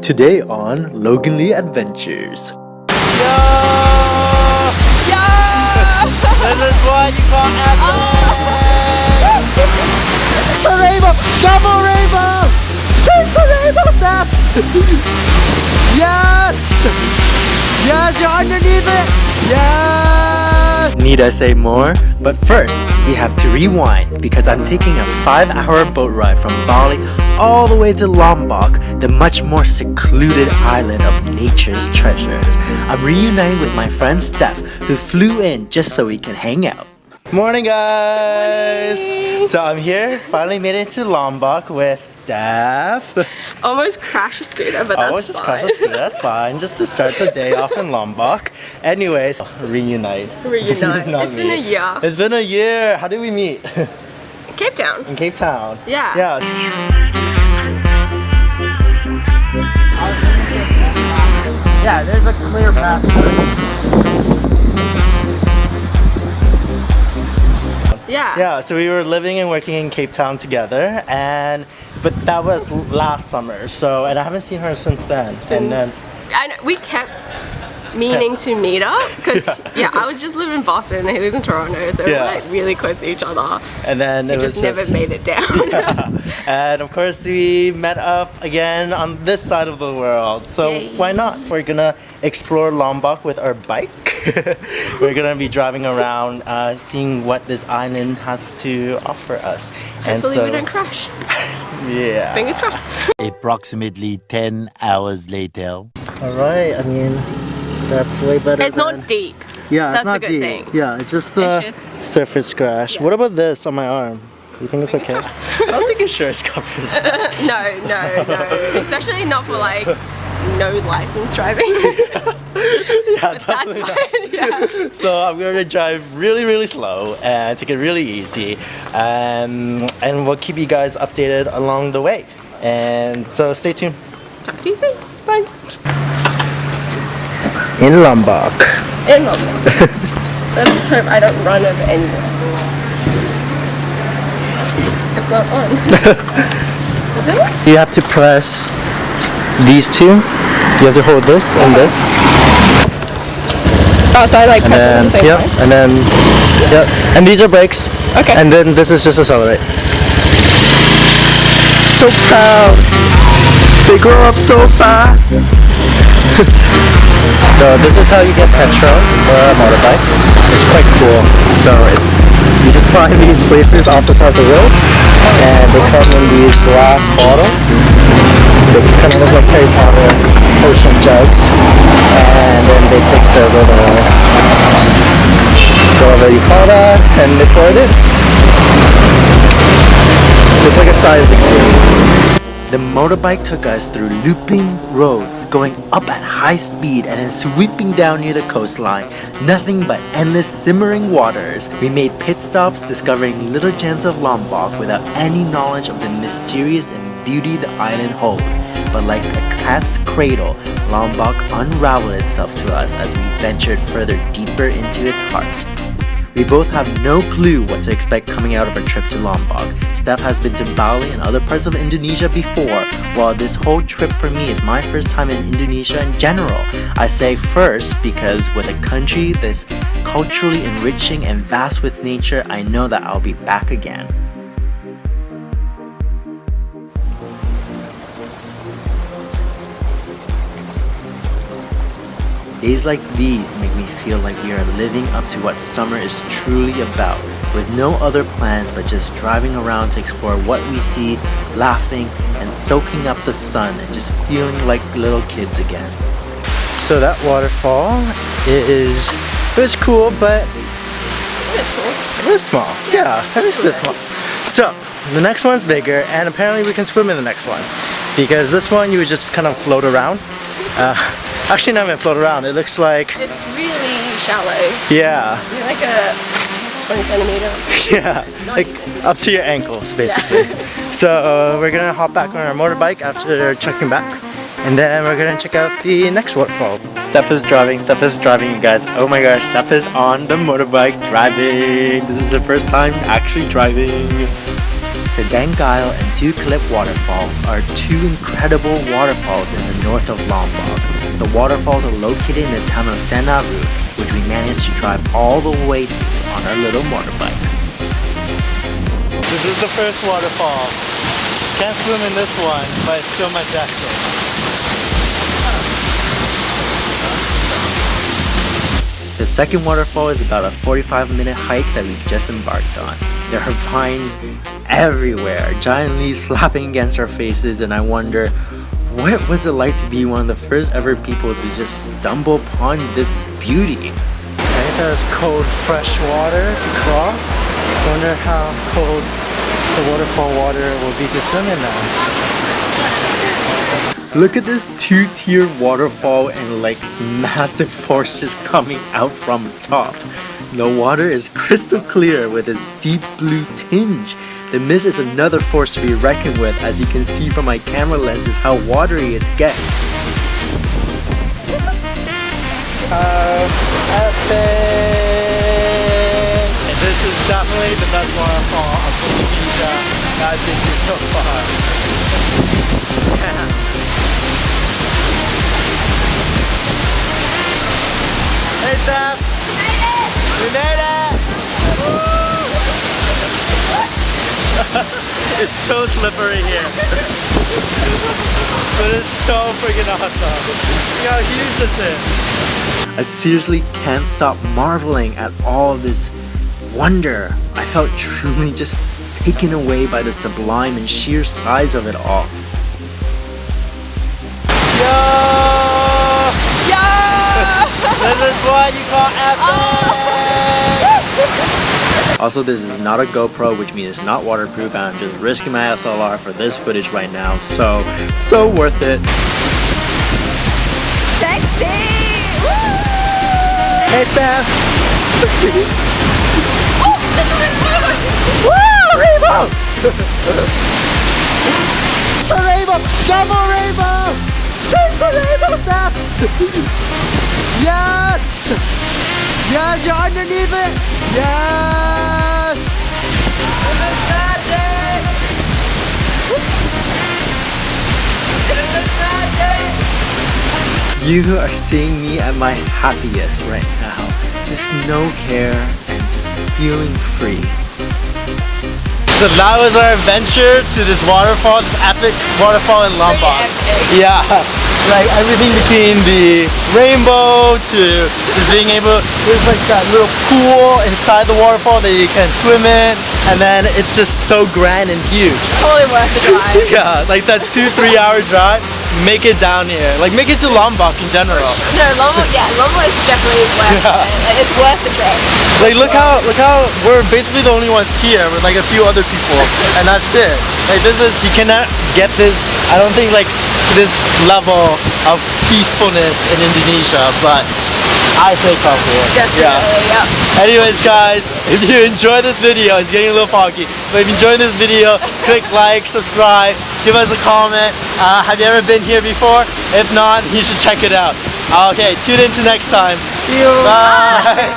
Today on Logan Adventures. This is what you call epic! A rainbow! Double rainbow! Triple rainbow stuff! Yes! Yes, you're underneath it! Yes! Need I say more? But first, we have to rewind because I'm taking a 5-hour boat ride from Bali all the way to Lombok, the much more secluded island of nature's treasures. I'm reuniting with my friend Steph, who flew in just so we can hang out. Morning, guys! Morning. So I'm here, finally made it to Lombok with Steph. Almost crashed a scooter, but that's just fine. crashed a scooter, that's fine. Just to start the day off in Lombok. Anyways, reunite. It's been a year. It's been a year. How did we meet? Cape Town. In Cape Town. Yeah. Yeah. Yeah, there's a clear path. Yeah. Yeah, so we were living and working in Cape Town together, but that was last summer. So, and I haven't seen her since then. And then we kept meaning to meet up because I was just living in Boston and he lives in Toronto, so we're like really close to each other. And then it just never made it down. Yeah. And of course we met up again on this side of the world. So why not? We're gonna explore Lombok with our bike. We're gonna be driving around, seeing what this island has to offer us. Hopefully we don't crash. Yeah. Fingers crossed. Approximately 10 hours later. Alright, I mean, that's way better. It's not deep. Yeah, That's it's not a good deep. thing. Yeah, it's just the surface crash. What about this on my arm? You think it's okay? I don't think insurance covers that. No. Especially not for like no license driving. Yeah, that's fine. Yeah. So I'm going to drive really slow and take it really easy, and we'll keep you guys updated along the way. And so stay tuned. Talk to you soon. Bye. In Lombok. In Lombok. Let's hope I don't run over anyone. It's not on. Is it? You have to press these two. You have to hold this and this. Oh, so I like press it at the same time? And then, and these are brakes. Okay. And then this is just accelerate. So proud. They grow up so fast. So this is how you get petrol for a motorbike. It's quite cool. So you just find these places off the side of the road, and they come in these glass bottles. They kind of look like Harry Potter potion jugs, and then they take the little, whatever you call that, and they pour it in. Just like a size experience. The motorbike took us through looping roads, going up at high speed and then sweeping down near the coastline. Nothing but endless simmering waters. We made pit stops discovering little gems of Lombok without any knowledge of the mysterious and beauty the island holds. But like a cat's cradle, Lombok unraveled itself to us as we ventured further deeper into its heart. We both have no clue what to expect coming out of our trip to Lombok. Steph has been to Bali and other parts of Indonesia before, while this whole trip for me is my first time in Indonesia in general. I say first because with a country this culturally enriching and vast with nature, I know that I'll be back again. Days like these make me feel like we are living up to what summer is truly about, with no other plans but just driving around to explore what we see, laughing and soaking up the sun and just feeling like little kids again. So that waterfall it was cool, but it was small. Yeah, it was a bit small. So the next one's bigger, and apparently we can swim in the next one, because this one you would just kind of float around. Actually, not even float around. It looks like it's really shallow. Yeah. Like a 20 centimeters. Yeah, like up to your ankles, basically. Yeah. So we're gonna hop back on our motorbike after checking back, and then we're gonna check out the next waterfall. Steph is driving, you guys. Oh my gosh, Steph is on the motorbike driving. This is her first time actually driving. Sedangile and Two Clip Waterfall are two incredible waterfalls in the north of Lombok. The waterfalls are located in the town of Senaru, which we managed to drive all the way to on our little motorbike. This is the first waterfall. Can't swim in this one, but it's still majestic. The second waterfall is about a 45-minute hike that we've just embarked on. There are vines everywhere, giant leaves slapping against our faces, and I wonder, what was it like to be one of the first ever people to just stumble upon this beauty? Right, that was cold, fresh water to cross. Wonder how cold the waterfall water will be to swim in now. Look at this two-tier waterfall and like massive force just coming out from the top. The water is crystal clear with its deep blue tinge. The mist is another force to be reckoned with, as you can see from my camera lenses how watery it gets. Epic! This is definitely the best waterfall of Indonesia that I've been to so far. Damn. Hey Steph! We made it! It's so slippery here. But it's so freaking awesome. Look how huge this is. I seriously can't stop marveling at all of this wonder. I felt truly just taken away by the sublime and sheer size of it all. Yo! This is what you call epic! Also, this is not a GoPro, which means it's not waterproof, and I'm just risking my SLR for this footage right now, so worth it. Sexy! Woo! Hey Beth! Woo! Rainbow! A rainbow! Double rainbow! Chase the rainbow, Beth! Yes! Yes, you're underneath it! Yes! This is magic! This is magic! You are seeing me at my happiest right now. Just no care and just feeling free. So that was our adventure to this waterfall, this epic waterfall in Lombok. Yeah, like everything between the rainbow to just being able, there's like that little pool inside the waterfall that you can swim in, and then it's just so grand and huge. Totally worth the drive. Yeah, like that 2-3 hour drive, make it down here. Like make it to Lombok in general. No, Lombok is definitely worth it. It's worth the trip. Like look how we're basically the only ones here with like a few other people, and that's it. Like this is, you cannot get this, I don't think, like this level of peacefulness in Indonesia, but I take off here. Definitely, yeah. Anyways guys, if you enjoy this video, it's getting a little foggy, but if you enjoyed this video, click like, subscribe, give us a comment. Have you ever been here before? If not, you should check it out. Okay, tune in to next time. See you. Bye.